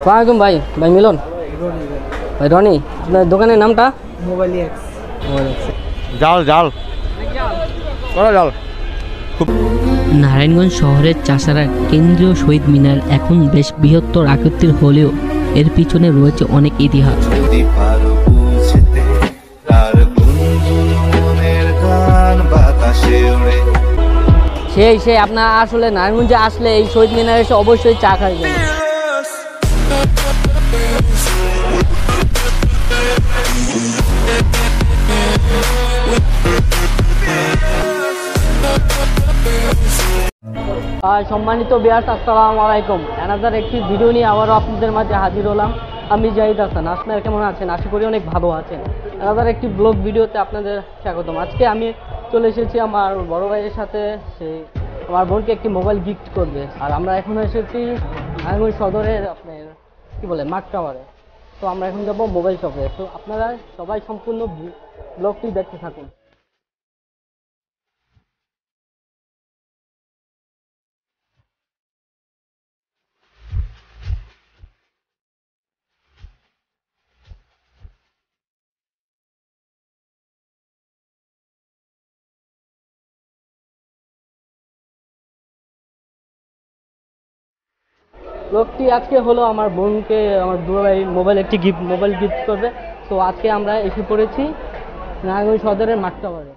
আসসালামু ভাই ভাই মিলন ভাই রনি আপনার দোকানের নামটা মোবাইল এক্স জাল জাল করা জাল। নারায়ণগঞ্জ শহরের চাষারা কেন্দ্রীয় শহীদ মিনার এখন বেশ বৃহত্তর আকৃতির হলেও এর পিছনে রয়েছে অনেক ইতিহাস। সেই আপনার আসলে নারায়ণগঞ্জে আসলে এই শহীদ মিনারে এসে অবশ্যই চা খাবেন। সম্মানিত ভিউয়ার্স, আসসালামু আলাইকুম। অ্যানাদার একটি ভিডিও নিয়ে আবারও আপনাদের মাঝে হাজির হলাম। আমি জাহিদ হাসান। আপনারা কেমন আছেন? আশা করি অনেক ভালো আছেন। অ্যানাদার একটি ব্লগ ভিডিওতে আপনাদের স্বাগতম। আজকে আমি চলে এসেছি আমার বড় ভাইয়ের সাথে। সে আমার বোনকে একটি মোবাইল গিফট করবে। আর আমরা এখন এসেছি নারায়ণগঞ্জ সদরের আপনার কি বলে মার্ক টাওয়ারে। তো আমরা এখন যাবো মোবাইল শপে। তো আপনারা সবাই সম্পূর্ণ ব্লগটি দেখতে থাকুন। লোকটি আজকে হলো আমার বোনকে আমার দুলা ভাই মোবাইল গিফট করবে। তো আজকে আমরা এসে পড়েছি নারায়ণগঞ্জ সদরের মার্ক টাওয়ারে।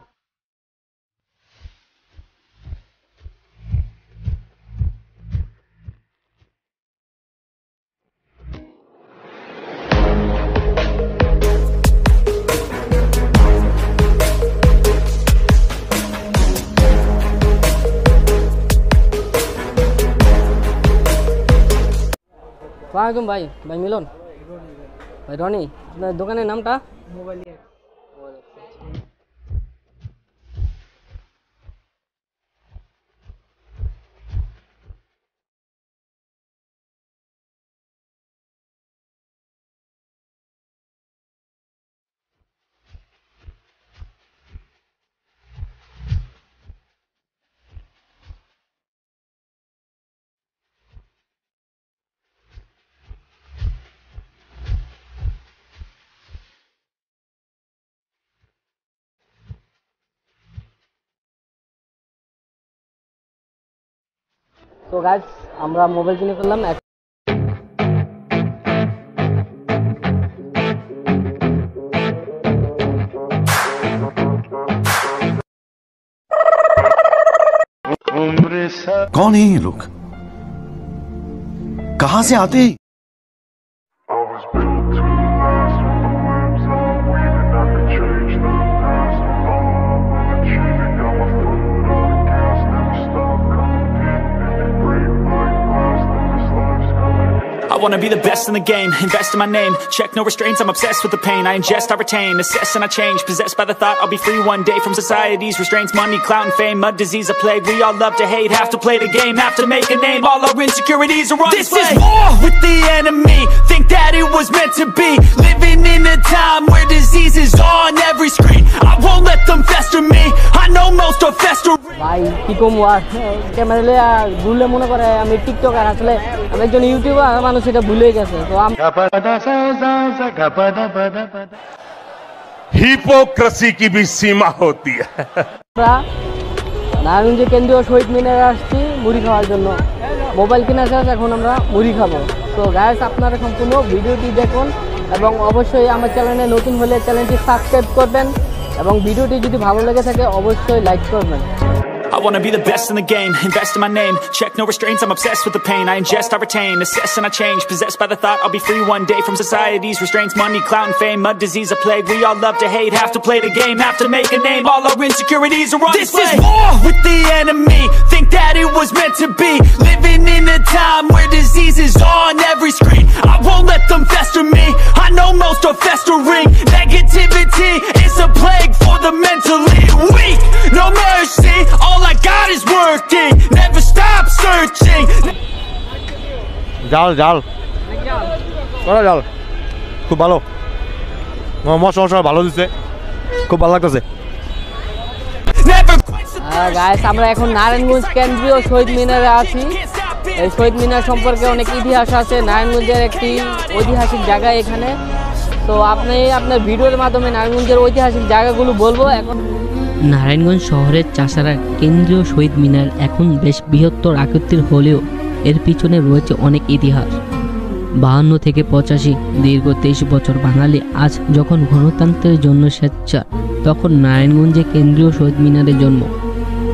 আসসালামু ভাই ভাই মিলন ভাই রনি আপনার দোকানের নামটা মোবাইল এক্স। তো গাইস আমরা মোবাইল কিনে ফেললাম। कौन है ये लोग? कहां से आते हैं? I wanna be the best in the game, invest in my name, check no restraints, I'm obsessed with the pain, I ingest, I retain, assess and I change, possessed by the thought I'll be free one day from society's restraints, money, clout and fame, a disease, a plague, we all love to hate, have to play the game, have to make a name, all our insecurities are on display. This is war with the enemy, think that it was meant to be, living in a time where disease is on every screen, I won't let them fester me, I know most are festering. ভাই কি কম camera লিয়ে ভুলে মনে করে আমি TikToker, আসলে আমি একজন ইউটিউবার, মানুষ এটা ভুলে গেছে। তো हिपोक्रेसी की भी सीमा होती है। আমরা নারায়ণগঞ্জে কেন্দ্রীয় শহীদ মিনারে আসছি মুড়ি খাওয়ার জন্য। মোবাইল কেনা শেষ, এখন আমরা মুড়ি খাবো। তো গাইস আপনারা সম্পূর্ণ ভিডিওটি দেখুন এবং অবশ্যই আমার চ্যানেলে নতুন হলে চ্যানেলটি সাবস্ক্রাইব করবেন এবং ভিডিওটি যদি ভালো লেগে থাকে অবশ্যই লাইক করবেন। I wanna be the best in the game, invest in my name, check no restraints, I'm obsessed with the pain, I ingest, I retain, assess and I change, possessed by the thought I'll be free one day from society's restraints, money, clout and fame, a disease, a plague, we all love to hate, have to play the game, have to make a name, all our insecurities are on display. This is war with the enemy, think that it was meant to be, living in a time where disease is on every screen, I won't let them fester me, I know most are festering, negativity is a plague for the mentally weak, no mercy, all I got is working, never stop searching. জাল জাল করা জাল, খুব ভালো মশলা ভালো দিচ্ছে, খুব ভালো লাগতেছে। গাইস আমরা এখন নারায়ণগঞ্জ কেন্দ্রীয় শহীদ মিনারে আছি। এই শহীদ মিনার সম্পর্কে অনেক ইতিহাস আছে। নারায়ণগঞ্জের একটি ঐতিহাসিক জায়গা এখানে। তো আপনি আপনার ভিডিওর মাধ্যমে নারায়ণগঞ্জের ঐতিহাসিক জায়গাগুলো বলবো। এখন নারায়ণগঞ্জ শহরের চাষারা কেন্দ্রীয় শহীদ মিনার এখন বেশ বৃহত্তর আকৃতির হলেও এর পিছনে রয়েছে অনেক ইতিহাস। 52 থেকে 85 দীর্ঘ 23 বছর বাঙালি আজ যখন গণতন্ত্রের জন্য স্বেচ্ছা, তখন নারায়ণগঞ্জে কেন্দ্রীয় শহীদ মিনারের জন্ম।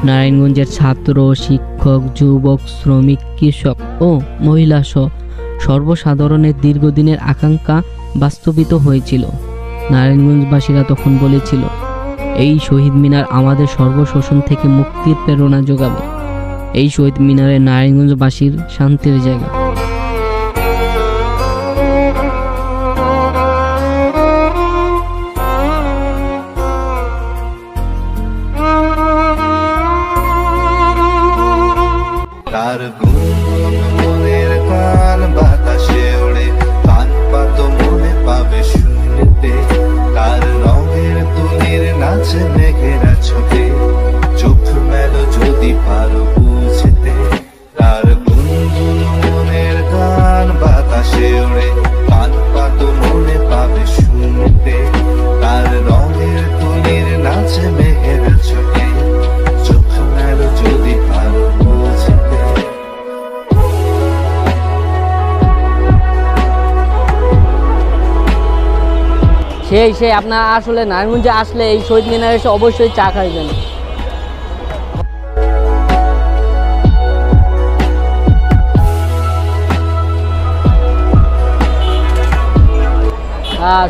নারায়ণগঞ্জের ছাত্র, শিক্ষক, যুবক, শ্রমিক, কৃষক ও মহিলা সহ সর্বসাধারণের দীর্ঘদিনের আকাঙ্ক্ষা বাস্তবিত হয়েছিল। নারায়ণগঞ্জবাসীরা তখন বলেছিল, এই শহীদ মিনার আমাদের সর্বশোষণ থেকে মুক্তির প্রেরণা যোগাবে। এই শহীদ মিনারে নারায়ণগঞ্জবাসীর শান্তির জায়গা। তার গুনগুন মনের গান বাতাসে ওড়ে, কান পাতো মনে পাবে শুনতে। তার রঙের তুলির নাচে মেঘেরা ছোটে, চোখ মেলো যদি পারো বুঝতে। তার গুনগুন মনের গান বাতাসে ওড়ে, কান পাতো মনে পাবে শুনতে। তার রঙের তুলির নাচে মেঘেরা ছোটে, চোখ মেলো যদি পারো বুঝতে। সেই আপনার আসলে নারায়ণগঞ্জে আসলে এই শহীদ মিনারে এসে অবশ্যই চা খাইবেন।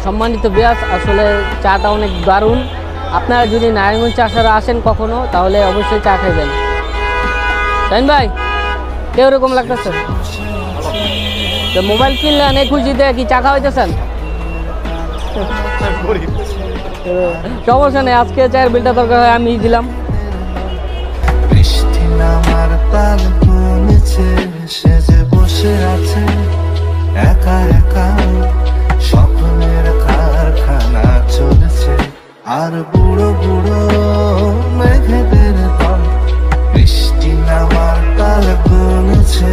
সম্মানিত বিয়াস, আসলে চাটা অনেক দারুণ। আপনারা যদি নারায়ণগঞ্জ চাষারা আসেন কখনো, তাহলে অবশ্যই চা খাইবেন। তাই ভাই, কেউ এরকম লাগতেছে? তো মোবাইল কিনলেন এই খুশিতে, কি চা খাওয়াইতেছেন? সমস্যা নেই, আজকে চায়ের বিলটা দরকার হয় আমি দিলাম। বৃষ্টি নামার তাল কমেছে, সে যে বসে আছে একা একা, স্বপ্নের কারখানা চলছে আর বুড়ো বুড়ো মেঘেদের দল। বৃষ্টি নামার তাল কমেছে,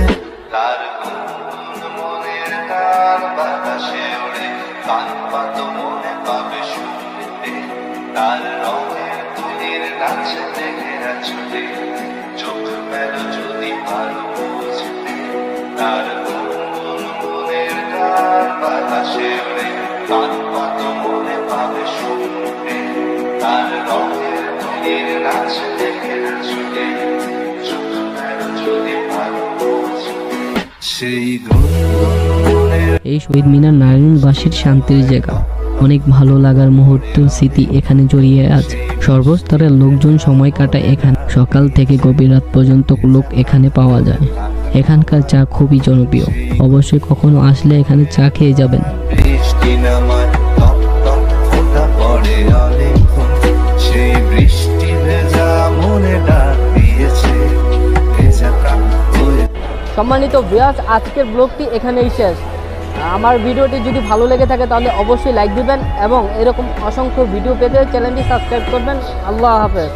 তার গুনগুন মনের গান বাতাসে ওড়ে, কান পাতো মনে পাবে শুনতে। তার রঙের তুলির নাচে মেঘেরা ছোটে, চোখ মেলো যদি পারো বুঝতে। তার গুনগুন মনের গান বাতাসে ওড়ে, কান পাতো মনে পাবে শুনতে। তার রঙের তুলির নাচে মেঘেরা ছোটে, চোখ মেলো যদি পারো বুঝতে। সেই গুনগুন মনের এই শহীদ মিনার নারায়ণবাসীর শান্তির জায়গা। অনেক ভালো লাগার মুহূর্ত, স্মৃতি এখানে জড়িয়ে আছে। সর্বস্তরের লোকজন সময় কাটায় এখানে। সকাল থেকে গভীর রাত পর্যন্ত লোক এখানে পাওয়া যায়। এখানকার চা খুবই জনপ্রিয়। অবশ্যই কখনো আসলে এখানে চা খেয়ে যাবেন। বৃষ্টি নামায় টপ টপ ফোঁটা পড়ে অনেকক্ষণ, সেই বৃষ্টি ভেজা মনে ডাক দিয়েছে, ভেজা কান হয়ে। সম্মানিত ভিউয়ার্স, আজকের ব্লগটি এখানেই শেষ। আমার ভিডিওটি যদি ভালো লেগে থাকে তাহলে অবশ্যই লাইক দিবেন এবং এরকম অসংখ্য ভিডিও পেতে চ্যানেলটি সাবস্ক্রাইব করবেন। আল্লাহ হাফেজ।